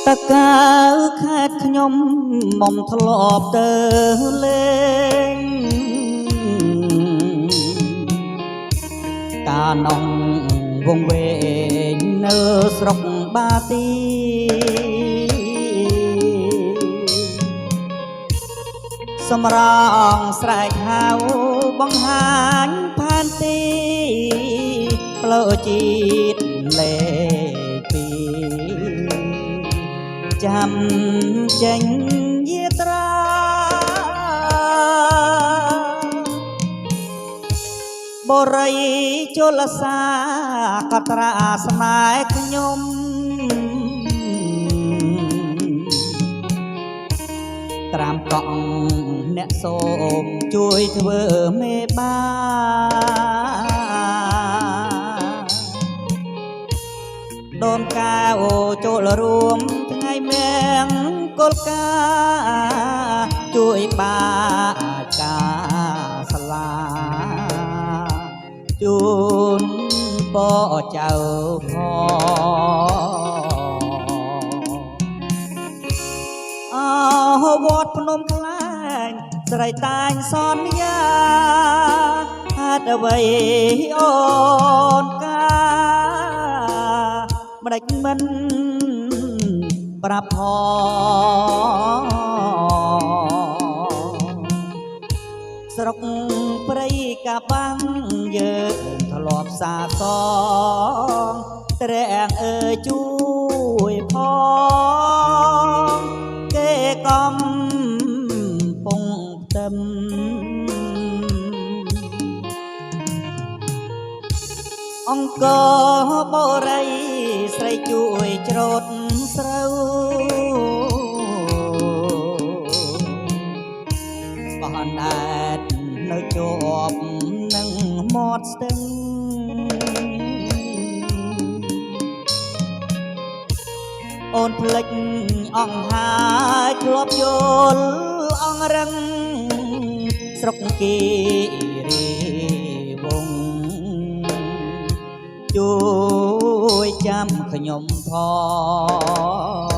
តើកើខេត្តខ្ញុំមុំធ្លាប់ទៅលេងកាលនងវងវែងនៅស្រុកបាទីសម្រងស្រែកហៅបង្ហាញផែនទីផ្លូវជាតិលេខពីចាំចេញយាត្រាបរិយជលសាកត្រាស្នេហ៍ខ្ញុំត្រាំកក់អ្នកសូមជួយធ្វើមេបាដូនកាអូចូលរួមថ្ងៃមង្គលការជួយបាកាសាលាជូនពរចៅផងវត្តភ្នំខ្លែងស្រីតាញសន្យាហេតុអ្វីអូនកាម្ដេចមិនប្រាប់ផងស្រុកព្រៃកាបាំងយើងធ្លាប់សាសងព្រះអង្គអើយជួយផងគេកំពុងផ្ទឹមអង្គបរិយស្រីជួយច្រូតស្រូវបោះអណ្ដែតនៅជាប់នឹងមាត់ស្ទឹងអូនភ្លេចអង្គហើយធ្លាប់យល់អង្គរឹងស្រុកគិរីវង្សជួយចាំខ្ញុំផង